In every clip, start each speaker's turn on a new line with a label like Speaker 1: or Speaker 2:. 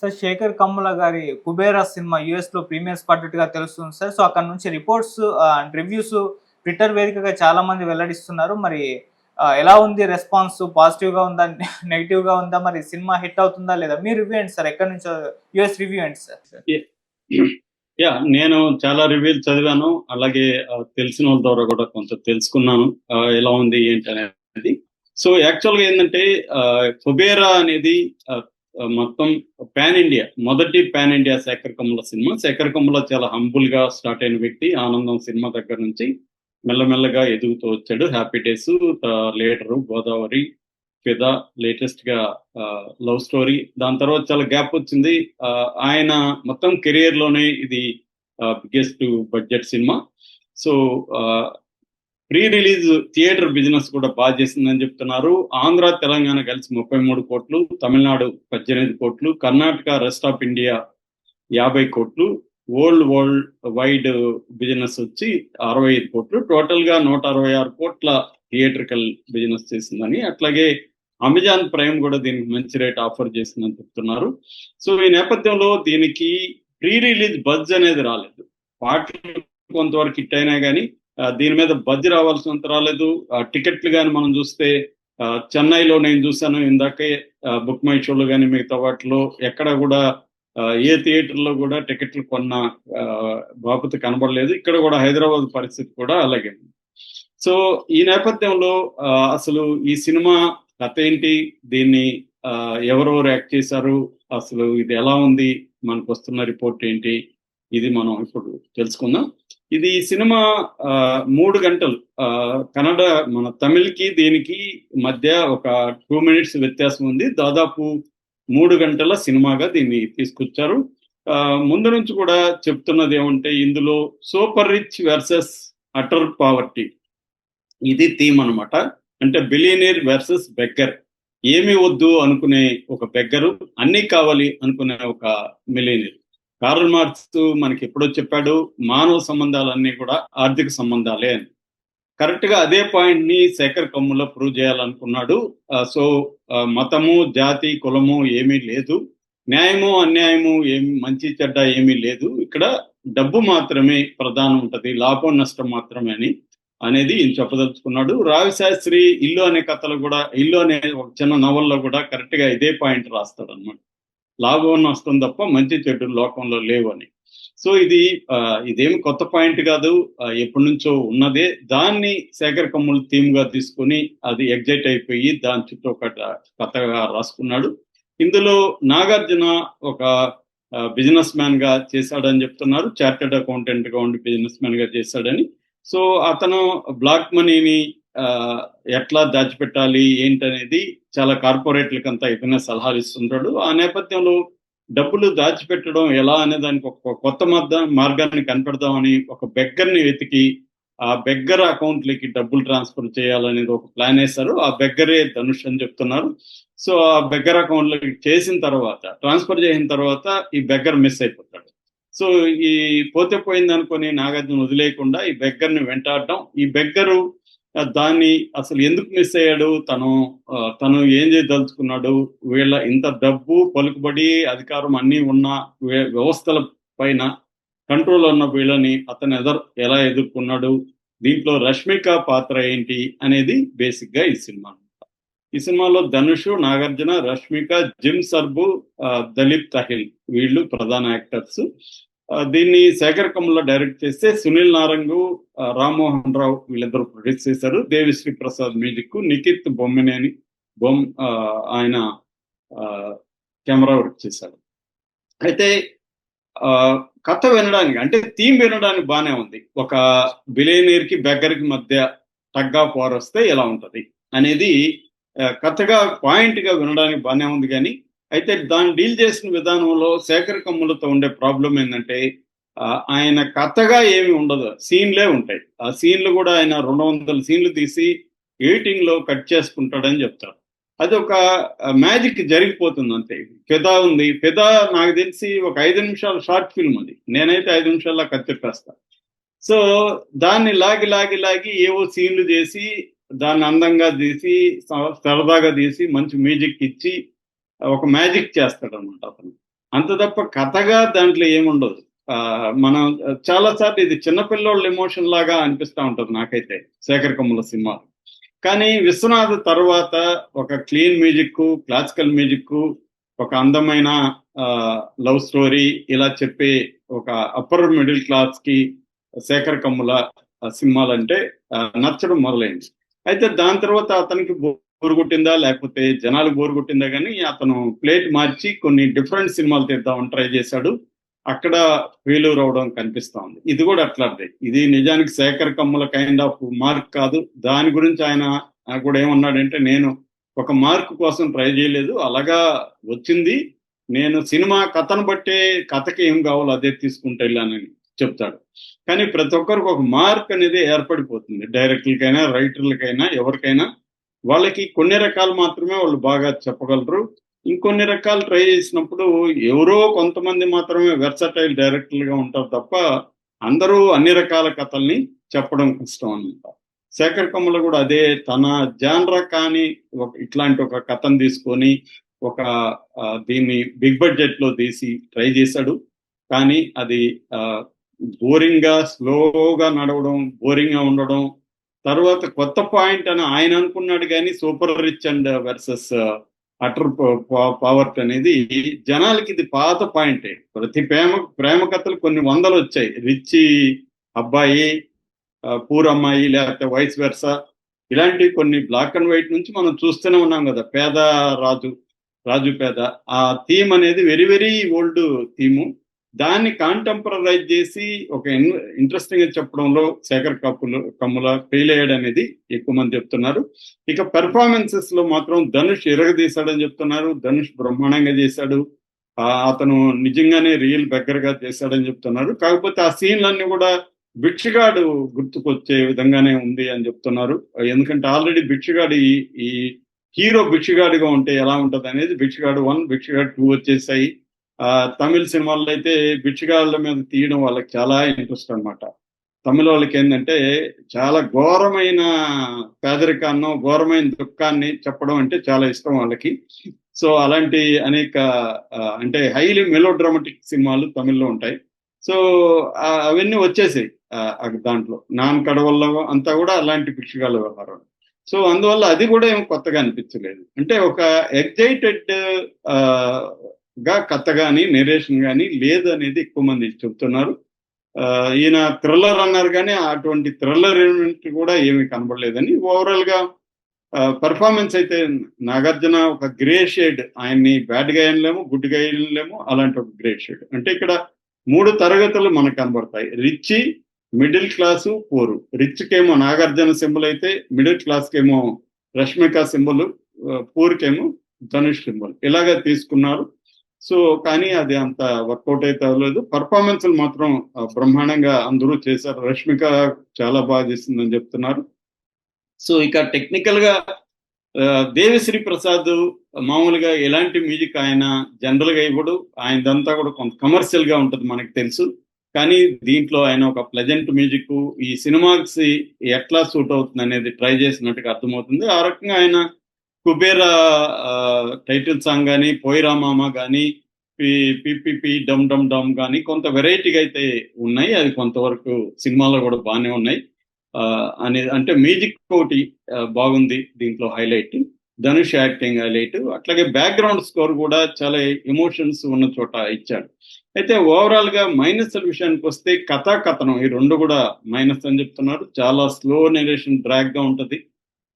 Speaker 1: Sir 'Shekhar Kammula' గారి 'Kubera' cinema యూఎస్‌లో premieres పడ్డట్టుగా తెలుస్తుంది సార్. సో, అక్కడి నుంచి రిపోర్ట్స్ అండ్ రివ్యూస్ ట్విట్టర్ వేదికగా చాలా మంది వెల్లడిస్తున్నారు. మరి ఎలా ఉంది రెస్పాన్స్? పాజిటివ్‌గా ఉందా? నెగెటివ్‌గా ఉందా? మరి సినిమా హిట్ అవుతుందా లేదా? మీ రివ్యూ ఏంటి సార్? ఎక్కడి నుంచో యూఎస్ రివ్యూ ఏంటి సార్?
Speaker 2: నేను చాలా రివ్యూలు చదివాను. అలాగే తెలిసినోళ్ళ ద్వారా కూడా కొంచెం తెలుసుకున్నాను. ఎలా ఉంది ఏంటి అనేది. సో యాక్చువల్‌గా ఏందంటే 'కుబేరా' అనేది మొత్తం పాన్ ఇండియా మొదటి పాన్ ఇండియా శేఖర్ కమ్ముల సినిమా. శేఖర్ కమ్ముల చాలా హంబుల్‌గా స్టార్ట్ అయిన వ్యక్తి. 'ఆనందం' సినిమా దగ్గర నుంచి మెల్లమెల్లగా ఎదుగుతూ వచ్చాడు. 'హ్యాపీ డేస్', 'లీడరు', 'గోదావరి', 'ఫిదా', లేటెస్ట్ గా 'లవ్ స్టోరీ'. దాని తర్వాత చాలా గ్యాప్ వచ్చింది. ఆయన మొత్తం కెరియర్ లోనే ఇది biggest budget cinema. So pre release theatre business కూడా బాగా చేసిందని చెప్తున్నారు. ఆంధ్ర, తెలంగాణ కలిసి 33 కోట్లు, తమిళనాడు 18 కోట్లు, కర్ణాటక, రెస్ట్ ఆఫ్ ఇండియా 50 కోట్లు, వరల్డ్ వైడ్ బిజినెస్ వచ్చి 65 కోట్లు, టోటల్ గా 166 కోట్ల థియేటర్కల్ బిజినెస్ చేసిందని, అట్లాగే అమెజాన్ ప్రైమ్ కూడా దీనికి మంచి రేట్ ఆఫర్ చేసిందని చెప్తున్నారు. సో ఈ నేపథ్యంలో దీనికి ప్రీ రిలీజ్ బజ్ అనేది రాలేదు. పాటలు కొంతవరకు హిట్ అయినా కానీ దీని మీద బజ్ రావాల్సినంత రాలేదు. టికెట్లు కానీ మనం చూస్తే చెన్నైలో నేను చూశాను ఇందాకే, బుక్ మై షోలో కానీ మిగతా వాటిలో ఎక్కడ కూడా ఏ థియేటర్లో కూడా టికెట్లు కొన్న బాపత కనబడలేదు. ఇక్కడ కూడా హైదరాబాద్ పరిస్థితి కూడా అలాగే ఉంది. సో ఈ నేపథ్యంలో అసలు ఈ సినిమా కథ ఏంటి, దీన్ని ఎవరెవరు యాక్ట్ చేశారు, అసలు ఇది ఎలా ఉంది, మనకు వస్తున్న రిపోర్ట్ ఏంటి, ఇది మనం ఇప్పుడు తెలుసుకుందాం. ఇది సినిమా 3 గంటలు, కన్నడ మన తమిళ్కి దీనికి మధ్య ఒక 2 minutes వ్యత్యాసం ఉంది. దాదాపు 3 గంటల సినిమాగా దీన్ని తీసుకొచ్చారు. ముందు నుంచి కూడా చెప్తున్నది ఏమంటే ఇందులో super rich versus utter poverty, ఇది థీమ్ అనమాట. అంటే బిలియనీర్ వర్సెస్ బెగ్గర్. ఏమి వద్దు అనుకునే ఒక బెగ్గరు, అన్నీ కావాలి అనుకునే ఒక మిలియనీర్. కార్ల్ మార్క్స్ మనకి ఎప్పుడో చెప్పాడు, మానవ సంబంధాలన్నీ కూడా ఆర్థిక సంబంధాలే అని. కరెక్ట్ గా అదే పాయింట్ ని శేఖర్ కమ్ముల ప్రూవ్ చేయాలనుకున్నాడు. సో మతము, జాతి, కులము ఏమీ లేదు, న్యాయము అన్యాయము ఏమి, మంచి చెడ్డ ఏమీ లేదు, ఇక్కడ డబ్బు మాత్రమే ప్రధానం ఉంటది, లాభం నష్టం మాత్రమే అనేది ఈయన చెప్పదలుచుకున్నాడు. రావిశాస్త్రి ఇల్లు అనే కథలు కూడా, ఇల్లు అనే ఒక చిన్న నవల్లో కూడా కరెక్ట్ గా ఇదే పాయింట్ రాస్తాడు అనమాట. లాభం నష్టం తప్ప మంచి చెడు లోకంలో లేవు అని. సో ఇదేమి కొత్త పాయింట్ కాదు, ఎప్పటి నుంచో ఉన్నదే. దాన్ని శేఖర్ కమ్ముల్ థీమ్ గా తీసుకుని అది ఎగ్జైట్ అయిపోయి దాని చుట్టూ ఒక కథగా రాసుకున్నాడు. ఇందులో నాగార్జున ఒక బిజినెస్ మ్యాన్ గా చేశాడని చెప్తున్నారు. చార్టెడ్ అకౌంటెంట్ గా ఉండి బిజినెస్ మ్యాన్ గా చేశాడని. సో అతను బ్లాక్ మనీని ఎట్లా దాచిపెట్టాలి ఏంటనేది చాలా కార్పొరేట్లకు అంతా ఇతనే సలహాలు ఇస్తుంటాడు. ఆ నేపథ్యంలో డబ్బులు దాచిపెట్టడం ఎలా అనే దానికి ఒక కొత్త మార్గాన్ని కనిపెడదామని ఒక బెగ్గర్ని వెతికి ఆ బెగ్గర్ అకౌంట్లకి డబ్బులు ట్రాన్స్ఫర్ చేయాలనేది ఒక ప్లాన్ వేశారు. ఆ బెగ్గరే ధనుష్ అని చెప్తున్నారు. సో ఆ బెగ్గర్ అకౌంట్లకి చేసిన తర్వాత, ట్రాన్స్ఫర్ చేసిన తర్వాత ఈ బెగ్గర్ మిస్ అయిపోతాడు. సో ఈ పోతే పోయింది అనుకుని నాగార్జున వదిలేయకుండా ఈ బెగ్గర్ని వెంటాడడం, ఈ బెగ్గరు దాన్ని అసలు ఎందుకు మిస్ అయ్యాడు, తను ఏం చేయదలుచుకున్నాడు, వీళ్ళ ఇంత డబ్బు, పలుకుబడి, అధికారం అన్నీ ఉన్న వ్యవస్థల పైన కంట్రోల్ ఉన్న వీళ్ళని అతను ఎలా ఎదుర్కొన్నాడు, దీంట్లో రష్మిక పాత్ర ఏంటి అనేది బేసిక్ గా ఈ సినిమా. ఈ సినిమాలో ధనుష్, నాగార్జున, రష్మిక, జిమ్ సర్బు, దలీప్ తహిల్ వీళ్ళు ప్రధాన యాక్టర్స్. దీన్ని శేఖర్ కమ్ముల డైరెక్ట్ చేస్తే సునీల్ నారంగు, రామ్మోహన్ రావు వీళ్ళిద్దరు ప్రొడ్యూస్ చేశారు. దేవిశ్రీ ప్రసాద్ మ్యూజిక్, నిఖిత్ బొమ్మినేని ఆయన కెమెరా వర్క్ చేశారు. అయితే కథ వినడానికి, అంటే థీమ్ వినడానికి బాగానే ఉంది. ఒక బిలియనీర్ కి బెగ్గర్ కి మధ్య టగ్ ఆఫ్ వార్ వస్తే ఎలా ఉంటది అనేది కథగా పాయింట్ గా వినడానికి బాగానే ఉంది. కానీ అయితే దాన్ని డీల్ చేసిన విధానంలో శేఖర్ కమ్ములతో ఉండే ప్రాబ్లం ఏంటంటే ఆయన కథగా ఏమి ఉండదు, సీన్లే ఉంటాయి. ఆ సీన్లు కూడా ఆయన 200 సీన్లు తీసి ఎడిటింగ్ లో కట్ చేసుకుంటాడని చెప్తారు. అది ఒక మ్యాజిక్ జరిగిపోతుంది అంతే. ఫిదా ఉంది, ఫిదా నాకు తెలిసి ఒక 5 నిమిషాల షార్ట్ ఫిల్మ్ అది. నేనైతే 5 నిమిషాల్లో కత్తిరిపేస్తా. సో దాన్ని లాగి ఏవో సీన్లు చేసి దాన్ని అందంగా తీసి సరదాగా తీసి మంచి మ్యూజిక్ ఇచ్చి ఒక మ్యాజిక్ చేస్తాడు అనమాట అతను. అంత తప్ప కథగా దాంట్లో ఏముండదు. మనం చాలా సార్లు ఇది చిన్నపిల్లోళ్ళ ఎమోషన్ లాగా అనిపిస్తా ఉంటది నాకైతే శేఖర్ కమ్ముల సినిమా. కానీ విశ్వనాథ్ తర్వాత ఒక క్లీన్ మ్యూజిక్, క్లాసికల్ మ్యూజిక్, ఒక అందమైన లవ్ స్టోరీ ఇలా చెప్పే ఒక అప్పర్ మిడిల్ క్లాస్ కి శేఖర్ కమ్ముల సినిమాలంటే నచ్చడం మొదలైంది. అయితే దాని తర్వాత అతనికి బోరు కొట్టిందా లేకపోతే జనాలు బోరు కొట్టిందా కానీ అతను ప్లేట్ మార్చి కొన్ని డిఫరెంట్ సినిమాలు తీద్దామని ట్రై చేశాడు. అక్కడ ఫెయిల్యూర్ అవడం కనిపిస్తా ఉంది. ఇది కూడా అట్లాంటిదే. ఇది నిజానికి Shekhar Kammula kind of mark కాదు. దాని గురించి ఆయన కూడా ఏమన్నాడంటే, నేను ఒక మార్క్ కోసం ట్రై చేయలేదు, అలాగా వచ్చింది, నేను సినిమా కథను బట్టే కథకి ఏం కావాలో అదే తీసుకుంటూ వెళ్ళానని చెప్తాడు. కానీ ప్రతి ఒక్కరికి ఒక మార్క్ అనేది ఏర్పడిపోతుంది. డైరెక్టర్లకైనా, రైటర్లకైనా, ఎవరికైనా వాళ్ళకి కొన్ని రకాలు మాత్రమే వాళ్ళు బాగా చెప్పగలరు. ఇంకొన్ని రకాలు ట్రై చేసినప్పుడు ఎవరో కొంతమంది మాత్రమే వెర్సటైల్ డైరెక్టర్లుగా ఉంటారు తప్ప అందరూ అన్ని రకాల కథల్ని చెప్పడం కష్టం అన్నమాట. శేఖర్ కమ్ముల కూడా అదే, తన జాన్రా కానీ ఇట్లాంటి ఒక కథను తీసుకొని ఒక దీన్ని బిగ్ బడ్జెట్ లో తీసి ట్రై చేశాడు. కానీ అది బోరింగ్ గా, స్లోగా నడవడం, బోరింగ్ గా ఉండడం, తర్వాత కొత్త పాయింట్ అని ఆయన అనుకున్నాడు కానీ super rich and versus utter poverty అనేది జనాలకి ఇది పాత పాయింటే. ప్రతి ప్రేమ కథలు కొన్ని వందలు వచ్చాయి. రిచ్ అబ్బాయి, పూర్ అమ్మాయి, లేకపోతే వైస్ వెర్సా, ఇలాంటివి కొన్ని బ్లాక్ అండ్ వైట్ నుంచి మనం చూస్తూనే ఉన్నాం కదా. పేద రాజు పేద, ఆ థీమ్ అనేది వెరీ వెరీ ఓల్డ్ థీము. దాన్ని కాంటెంపరైజ్ చేసి ఒక ఇంట్రెస్టింగ్ గా చెప్పడంలో శేఖర్ కమ్ముల ఫెయిల్ అయ్యాడు అనేది ఎక్కువ మంది చెప్తున్నారు. ఇక పెర్ఫార్మెన్సెస్ లో మాత్రం ధనుష్ ఎరగదీశాడని చెప్తున్నారు. ధనుష్ బ్రహ్మాండంగా చేశాడు. అతను నిజంగానే రియల్ బెగ్గరగా చేశాడని చెప్తున్నారు. కాకపోతే ఆ సీన్లన్నీ కూడా భిక్షగాడు గుర్తుకొచ్చే విధంగానే ఉంది అని చెప్తున్నారు. ఎందుకంటే ఆల్రెడీ భిక్షగాడు ఈ హీరో భిక్షగాడిగా ఉంటే ఎలా ఉంటది అనేది భిక్షగాడు 1, భిక్షగాడు 2 వచ్చేసాయి. తమిళ సినిమాల్లో అయితే భిక్షగాళ్ళ మీద తీయడం వాళ్ళకి చాలా ఇంట్రెస్ట్ అనమాట. తమిళ వాళ్ళకి ఏంటంటే చాలా ఘోరమైన పేదరికాన్ని, ఘోరమైన దుఃఖాన్ని చెప్పడం అంటే చాలా ఇష్టం వాళ్ళకి. సో అలాంటి అనేక అంటే హైలీ మెలోడ్రామాటిక్ సినిమాలు తమిళ్లో ఉంటాయి. సో అవన్నీ వచ్చేసాయి దాంట్లో. నాన్ కడవల్లో అంతా కూడా అలాంటి భిక్షగాళ్ళ వ్యవహారం. సో అందువల్ల అది కూడా ఏం కొత్తగా అనిపించలేదు. అంటే ఒక ఎగ్జైటెడ్ గా కథ కానీ నెరేషన్ కానీ లేదు అనేది ఎక్కువ మంది చెప్తున్నారు. ఈయన థ్రిల్లర్ అన్నారు కానీ అటువంటి థ్రిల్లర్ ఎలిమెంట్ కూడా ఏమీ కనబడలేదని. ఓవరాల్ గా పర్ఫార్మెన్స్ అయితే నాగార్జున ఒక గ్రే షేడ్, ఆయన్ని బ్యాడ్ గా వేయలేము, గుడ్ గా వేయలేము, అలాంటి ఒక గ్రే షేడ్. అంటే ఇక్కడ 3 తరగతులు మనకు కనబడతాయి. Rich, middle class, poor. Rich కేమో నాగార్జున సింబల్ అయితే, మిడిల్ క్లాస్ కేమో రష్మిక సింబల్, పూర్కేమో ధనుష్ సింబల్, ఇలాగా తీసుకున్నారు. సో కానీ అది అంత వర్కౌట్ అయితే అవ్వలేదు. పర్ఫార్మెన్స్ మాత్రం బ్రహ్మాండంగా అందరూ చేశారు. రష్మిక చాలా బాగా చేసిందని చెప్తున్నారు. సో ఇక టెక్నికల్ గా దేవిశ్రీ ప్రసాద్ మామూలుగా ఎలాంటి మ్యూజిక్ ఆయన జనరల్ గా ఇవ్వడు. ఆయనదంతా కూడా కొంత కమర్షియల్ గా ఉంటుంది మనకు తెలుసు. కానీ దీంట్లో ఆయన ఒక ప్లెజెంట్ మ్యూజిక్ ఈ సినిమాకి ఎట్లా సూట్ అవుతుంది అనేది ట్రై చేసినట్టుగా అర్థమవుతుంది. ఆ రకంగా ఆయన కుబేరా టైటిల్ సాంగ్ కానీ, పోయిరా మామ కానీ, పిపిపి డమ్ డమ్ డమ్ కానీ కొంత వెరైటీగా అయితే ఉన్నాయి. అది కొంతవరకు సినిమాలో కూడా బాగానే ఉన్నాయి అనేది. అంటే మ్యూజిక్ ఒకటి బాగుంది దీంట్లో హైలైట్, ధనుష్ యాక్టింగ్ హైలైట్, అట్లాగే బ్యాక్గ్రౌండ్ స్కోర్ కూడా చాలా ఎమోషన్స్ ఉన్న చోట ఇచ్చాడు. అయితే ఓవరాల్ గా మైనస్ విషయానికి వస్తే కథనం ఈ 2 కూడా మైనస్ అని చెప్తున్నారు. చాలా స్లో నెరేషన్, డ్రాగ్ గా ఉంటది.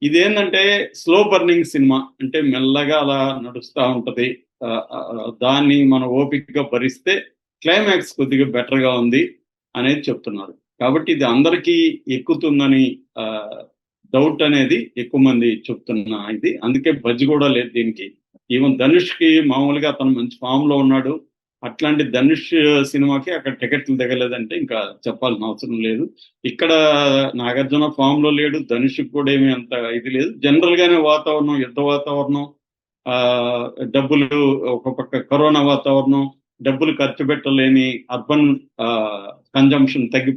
Speaker 2: ఇదేంటంటే స్లో బర్నింగ్ సినిమా, అంటే మెల్లగా అలా నడుస్తూ ఉంటది. దాన్ని మనం ఓపికగా భరిస్తే క్లైమాక్స్ కొద్దిగా బెటర్ గా ఉంది అనేది చెప్తున్నారు. కాబట్టి ఇది అందరికీ ఎక్కుతుందని డౌట్ అనేది ఎక్కువ మంది చెప్తున్నా ఇది. అందుకే బజ్ కూడా లేదు దీనికి. ఈవెన్ ధనుష్ కి మామూలుగా అతను మంచి ఫామ్ లో ఉన్నాడు. అట్లాంటి ధనుష్ సినిమాకి అక్కడ టికెట్లు దిగలేదంటే ఇంకా చెప్పాల్సిన అవసరం లేదు. ఇక్కడ నాగార్జున ఫామ్ లో లేడు, ధనుష్ కూడా ఏమీ అంత ఇది లేదు. జనరల్ గానే వాతావరణం, యుద్ధ వాతావరణం, డబ్బులు ఒక పక్క కరోనా వాతావరణం, డబ్బులు ఖర్చు పెట్టలేని అర్బన్ కన్జంప్షన్ తగ్గి